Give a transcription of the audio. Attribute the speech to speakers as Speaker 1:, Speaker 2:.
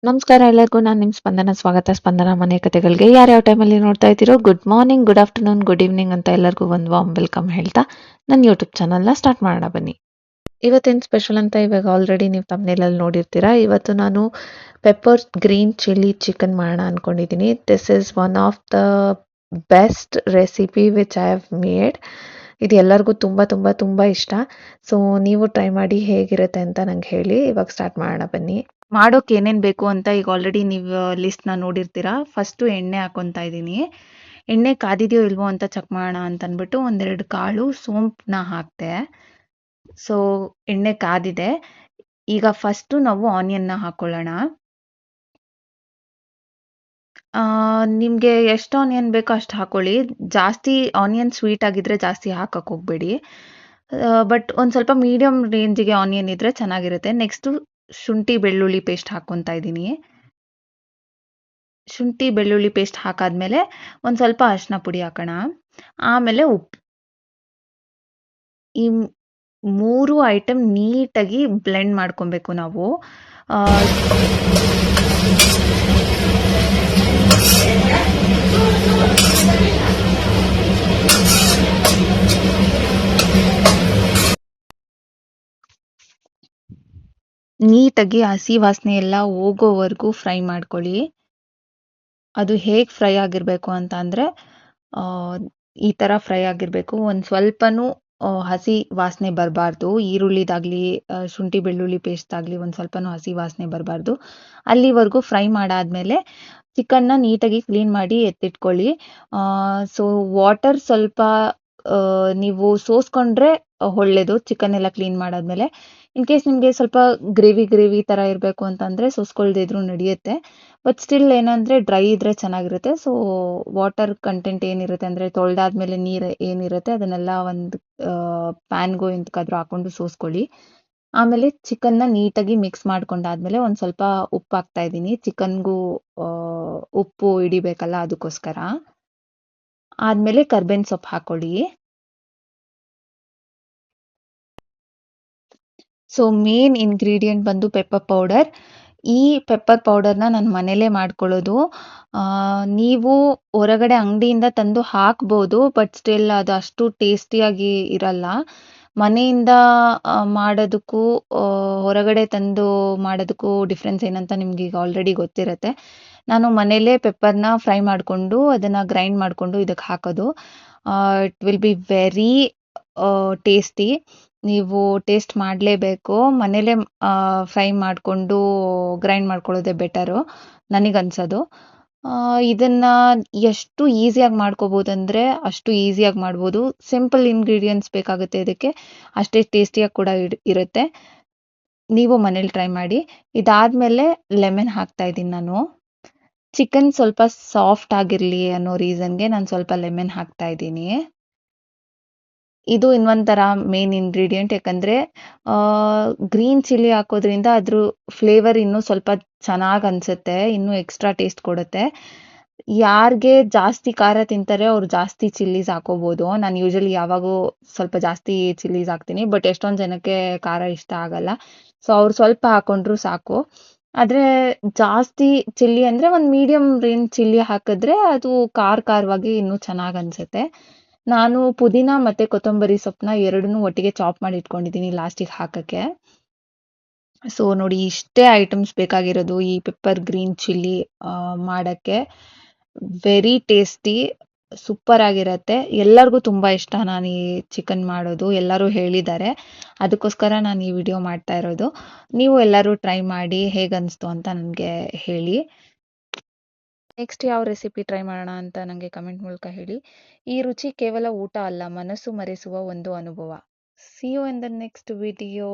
Speaker 1: ನಮಸ್ಕಾರ ಎಲ್ಲರಿಗೂ. ನಾನು ನಿಮ್ಮ ಸ್ಪಂದನ. ಸ್ವಾಗತ ಸ್ಪಂದನ ಮನೆ ಕಥೆಗಳಿಗೆ. ಯಾರ್ಯಾವ ಟೈಮಲ್ಲಿ ನೋಡ್ತಾ ಇದ್ದೀರೋ good morning, good afternoon, good evening ಅಂತ ಎಲ್ಲರಿಗೂ ಒಂದು ವಾರ್ಮ್ ವೆಲ್ಕಮ್ ಹೇಳ್ತಾ ನನ್ನ ಯೂಟ್ಯೂಬ್ ಚಾನಲ್ನ ಸ್ಟಾರ್ಟ್ ಮಾಡೋಣ ಬನ್ನಿ. ಇವತ್ತೇನು ಸ್ಪೆಷಲ್ ಅಂತ ಇವಾಗ ಆಲ್ರೆಡಿ ನೀವು ತಮ್ಮನೇಲಲ್ಲಿ ನೋಡಿರ್ತೀರಾ. ಇವತ್ತು ನಾನು ಪೆಪ್ಪರ್ ಗ್ರೀನ್ ಚಿಲ್ಲಿ ಚಿಕನ್ ಮಾಡೋಣ ಅಂದ್ಕೊಂಡಿದ್ದೀನಿ. This is one of the best recipe which I have made. ಇದು ಎಲ್ಲರಿಗೂ ತುಂಬ ತುಂಬ ತುಂಬ ಇಷ್ಟ. ಸೊ ನೀವು ಟ್ರೈ ಮಾಡಿ ಹೇಗಿರುತ್ತೆ ಅಂತ ನಂಗೆ ಹೇಳಿ. ಇವಾಗ ಸ್ಟಾರ್ಟ್ ಮಾಡೋಣ ಬನ್ನಿ. ಮಾಡೋಕೆ ಏನೇನು ಬೇಕು ಅಂತ ಈಗ ಆಲ್ರೆಡಿ ನೀವು ಲಿಸ್ಟ್ನ ನೋಡಿರ್ತೀರಾ. ಫಸ್ಟು ಎಣ್ಣೆ ಹಾಕೊತಾ ಇದ್ದೀನಿ. ಎಣ್ಣೆ ಕಾದಿದೆಯೋ ಇಲ್ವೋ ಅಂತ ಚೆಕ್ ಮಾಡೋಣ ಅಂತ ಅಂದ್ಬಿಟ್ಟು ಒಂದೆರಡು ಕಾಳು ಸೋಂಪನ್ನ ಹಾಕ್ತೆ. ಸೊ ಎಣ್ಣೆ ಕಾದಿದೆ. ಈಗ ಫಸ್ಟು ನಾವು ಆನಿಯನ್ನ ಹಾಕೊಳ್ಳೋಣ. ನಿಮಗೆ ಎಷ್ಟು ಆನಿಯನ್ ಬೇಕೋ ಅಷ್ಟು ಹಾಕೊಳ್ಳಿ. ಜಾಸ್ತಿ ಆನಿಯನ್ ಸ್ವೀಟ್ ಆಗಿದ್ರೆ ಜಾಸ್ತಿ ಹಾಕಕ್ಕೆ ಹೋಗಬೇಡಿ. ಬಟ್ ಒಂದು ಸ್ವಲ್ಪ ಮೀಡಿಯಮ್ ರೇಂಜಿಗೆ ಆನಿಯನ್ ಇದ್ರೆ ಚೆನ್ನಾಗಿರುತ್ತೆ. ನೆಕ್ಸ್ಟು ಶುಂಠಿ ಬೆಳ್ಳುಳ್ಳಿ ಪೇಸ್ಟ್ ಹಾಕ್ಕೊತಾ ಇದ್ದೀನಿ. ಶುಂಠಿ ಬೆಳ್ಳುಳ್ಳಿ ಪೇಸ್ಟ್ ಹಾಕಾದ್ಮೇಲೆ ಒಂದು ಸ್ವಲ್ಪ ಅರಿಶಿನ ಪುಡಿ ಹಾಕೋಣ. ಆಮೇಲೆ ಉಪ್ಪು. ಈ 3 ಐಟಮ್ ನೀಟಾಗಿ ಬ್ಲೆಂಡ್ ಮಾಡ್ಕೊಬೇಕು ನಾವು. ನೀಟಾಗಿ ಹಸಿ ವಾಸನೆ ಎಲ್ಲ ಹೋಗೋವರೆಗೂ ಫ್ರೈ ಮಾಡ್ಕೊಳ್ಳಿ. ಅದು ಹೇಗೆ ಫ್ರೈ ಆಗಿರಬೇಕು ಅಂತ ಅಂದರೆ ಈ ಥರ ಫ್ರೈ ಆಗಿರಬೇಕು. ಒಂದು ಸ್ವಲ್ಪನೂ ಹಸಿ ವಾಸನೆ ಬರಬಾರ್ದು. ಈರುಳ್ಳಿದಾಗಲಿ ಶುಂಠಿ ಬೆಳ್ಳುಳ್ಳಿ ಪೇಸ್ಟ್ದಾಗಲಿ ಒಂದು ಸ್ವಲ್ಪನೂ ಹಸಿ ವಾಸನೆ ಬರಬಾರ್ದು. ಅಲ್ಲಿವರೆಗೂ ಫ್ರೈ ಮಾಡಾದಮೇಲೆ ಚಿಕನ್ನ ನೀಟಾಗಿ ಕ್ಲೀನ್ ಮಾಡಿ ಎತ್ತಿಟ್ಕೊಳ್ಳಿ. ಸೊ ವಾಟರ್ ಸ್ವಲ್ಪ ನೀವು ಸೋಸ್ಕೊಂಡ್ರೆ ಒಳ್ಳೆಯದು. ಚಿಕನ್ ಎಲ್ಲ ಕ್ಲೀನ್ ಮಾಡಾದ್ಮೇಲೆ ಇನ್ ಕೇಸ್ ನಿಮಗೆ ಸ್ವಲ್ಪ ಗ್ರೇವಿ ಥರ ಇರಬೇಕು ಅಂತಂದರೆ ಸೋಸ್ಕೊಳ್ದೇ ಇದ್ರೂ ನಡೆಯುತ್ತೆ. ಬಟ್ ಸ್ಟಿಲ್ ಏನಂದರೆ ಡ್ರೈ ಇದ್ದರೆ ಚೆನ್ನಾಗಿರುತ್ತೆ. ಸೊ ವಾಟರ್ ಕಂಟೆಂಟ್ ಏನಿರುತ್ತೆ ಅಂದರೆ ತೊಳೆದಾದ್ಮೇಲೆ ನೀರು ಏನಿರುತ್ತೆ ಅದನ್ನೆಲ್ಲ ಒಂದು ಪ್ಯಾನ್ಗೋ ಎಂತಕ್ಕಾದ್ರೂ ಹಾಕ್ಕೊಂಡು ಸೋಸ್ಕೊಳ್ಳಿ. ಆಮೇಲೆ ಚಿಕನ್ನ ನೀಟಾಗಿ ಮಿಕ್ಸ್ ಮಾಡ್ಕೊಂಡಾದ್ಮೇಲೆ ಒಂದು ಸ್ವಲ್ಪ ಉಪ್ಪು ಹಾಕ್ತಾ ಇದ್ದೀನಿ. ಚಿಕನ್ಗೂ ಉಪ್ಪು ಹಿಡಿಬೇಕಲ್ಲ ಅದಕ್ಕೋಸ್ಕರ. ಆದಮೇಲೆ ಕರ್ಬೇವಿನ ಸೊಪ್ಪು ಹಾಕೊಳ್ಳಿ. ಸೊ ಮೇನ್ ಇಂಗ್ರೀಡಿಯೆಂಟ್ ಬಂದು ಪೆಪ್ಪರ್ ಪೌಡರ್. ಈ ಪೆಪ್ಪರ್ ಪೌಡರ್ನ ನಾನು ಮನೇಲೇ ಮಾಡ್ಕೊಳ್ಳೋದು. ನೀವು ಹೊರಗಡೆ ಅಂಗಡಿಯಿಂದ ತಂದು ಹಾಕ್ಬೋದು. ಬಟ್ ಸ್ಟಿಲ್ ಅದು ಅಷ್ಟು ಟೇಸ್ಟಿಯಾಗಿ ಇರಲ್ಲ. ಮನೆಯಿಂದ ಮಾಡೋದಕ್ಕೂ ಹೊರಗಡೆ ತಂದು ಮಾಡೋದಕ್ಕೂ ಡಿಫ್ರೆನ್ಸ್ ಏನಂತ ನಿಮ್ಗೆ ಈಗ ಆಲ್ರೆಡಿ ಗೊತ್ತಿರುತ್ತೆ. ನಾನು ಮನೇಲೇ ಪೆಪ್ಪರ್ನ ಫ್ರೈ ಮಾಡಿಕೊಂಡು ಅದನ್ನು ಗ್ರೈಂಡ್ ಮಾಡಿಕೊಂಡು ಇದಕ್ಕೆ ಹಾಕೋದು. It will be very tasty. ನೀವು ಟೇಸ್ಟ್ ಮಾಡಲೇಬೇಕು. ಮನೇಲೇ ಫ್ರೈ ಮಾಡಿಕೊಂಡು ಗ್ರೈಂಡ್ ಮಾಡ್ಕೊಳ್ಳೋದೇ ಬೆಟರು ನನಗನ್ಸೋದು. ಇದನ್ನು ಎಷ್ಟು ಈಸಿಯಾಗಿ ಮಾಡ್ಕೋಬೋದಂದರೆ ಅಷ್ಟು ಈಸಿಯಾಗಿ ಮಾಡ್ಬೋದು. ಸಿಂಪಲ್ ಇಂಗ್ರೀಡಿಯೆಂಟ್ಸ್ ಬೇಕಾಗುತ್ತೆ ಇದಕ್ಕೆ. ಅಷ್ಟೇ ಟೇಸ್ಟಿಯಾಗಿ ಕೂಡ ಇರುತ್ತೆ. ನೀವು ಮನೇಲಿ ಟ್ರೈ ಮಾಡಿ. ಇದಾದಮೇಲೆ ಲೆಮನ್ ಹಾಕ್ತಾ ಇದ್ದೀನಿ ನಾನು. ಚಿಕನ್ ಸ್ವಲ್ಪ ಸಾಫ್ಟ್ ಆಗಿರಲಿ ಅನ್ನೋ ರೀಸನ್ಗೆ ನಾನು ಸ್ವಲ್ಪ ಲೆಮನ್ ಹಾಕ್ತಾ ಇದ್ದೀನಿ. ಇದು ಇನ್ನೊಂಥರ ಮೇನ್ ಇಂಗ್ರೀಡಿಯೆಂಟ್. ಯಾಕಂದರೆ ಗ್ರೀನ್ ಚಿಲ್ಲಿ ಹಾಕೋದ್ರಿಂದ ಅದ್ರ ಫ್ಲೇವರ್ ಇನ್ನೂ ಸ್ವಲ್ಪ ಚೆನ್ನಾಗಿ ಅನಿಸುತ್ತೆ. ಇನ್ನೂ ಎಕ್ಸ್ಟ್ರಾ ಟೇಸ್ಟ್ ಕೊಡುತ್ತೆ. ಯಾರಿಗೆ ಜಾಸ್ತಿ ಖಾರ ತಿಂತಾರೆ ಅವ್ರು ಜಾಸ್ತಿ ಚಿಲ್ಲೀಸ್ ಹಾಕೋಬೋದು. ನಾನು ಯೂಶಲಿ ಯಾವಾಗೂ ಸ್ವಲ್ಪ ಜಾಸ್ತಿ ಚಿಲ್ಲೀಸ್ ಹಾಕ್ತೀನಿ. ಬಟ್ ಎಷ್ಟೊಂದು ಜನಕ್ಕೆ ಖಾರ ಇಷ್ಟ ಆಗಲ್ಲ. ಸೊ ಅವ್ರು ಸ್ವಲ್ಪ ಹಾಕ್ಕೊಂಡ್ರೂ ಸಾಕು. ಆದರೆ ಜಾಸ್ತಿ ಚಿಲ್ಲಿ ಅಂದರೆ ಒಂದು ಮೀಡಿಯಮ್ ರೇಂಜ್ ಚಿಲ್ಲಿ ಹಾಕಿದ್ರೆ ಅದು ಖಾರವಾಗಿ ಇನ್ನೂ ಚೆನ್ನಾಗಿ ಅನಿಸುತ್ತೆ. ನಾನು ಪುದೀನ ಮತ್ತು ಕೊತ್ತಂಬರಿ ಸೊಪ್ಪನ್ನ ಎರಡನ್ನೂ ಒಟ್ಟಿಗೆ ಚಾಪ್ ಮಾಡಿ ಇಟ್ಕೊಂಡಿದ್ದೀನಿ ಲಾಸ್ಟಿಗೆ ಹಾಕೋಕ್ಕೆ. ಸೊ ನೋಡಿ, ಇಷ್ಟೇ ಐಟಮ್ಸ್ ಬೇಕಾಗಿರೋದು ಈ ಪೆಪ್ಪರ್ ಗ್ರೀನ್ ಚಿಲ್ಲಿ ಮಾಡೋಕ್ಕೆ. ವೆರಿ ಟೇಸ್ಟಿ, ಸೂಪರ್ ಆಗಿರುತ್ತೆ. ಎಲ್ಲರಿಗೂ ತುಂಬ ಇಷ್ಟ ನಾನು ಈ ಚಿಕನ್ ಮಾಡೋದು. ಎಲ್ಲರೂ ಹೇಳಿದ್ದಾರೆ. ಅದಕ್ಕೋಸ್ಕರ ನಾನು ಈ ವಿಡಿಯೋ ಮಾಡ್ತಾ ಇರೋದು. ನೀವು ಎಲ್ಲರೂ ಟ್ರೈ ಮಾಡಿ ಹೇಗನ್ನಿಸ್ತು ಅಂತ ನನಗೆ ಹೇಳಿ. ನೆಕ್ಸ್ಟ್ ಯಾವ ರೆಸಿಪಿ ಟ್ರೈ ಮಾಡೋಣ ಅಂತ ನನಗೆ ಕಮೆಂಟ್ ಮೂಲಕ ಹೇಳಿ. ಈ ರುಚಿ ಕೇವಲ ಊಟ ಅಲ್ಲ, ಮನಸ್ಸು ಮರೆಸುವ ಒಂದು ಅನುಭವ. See you in the next video.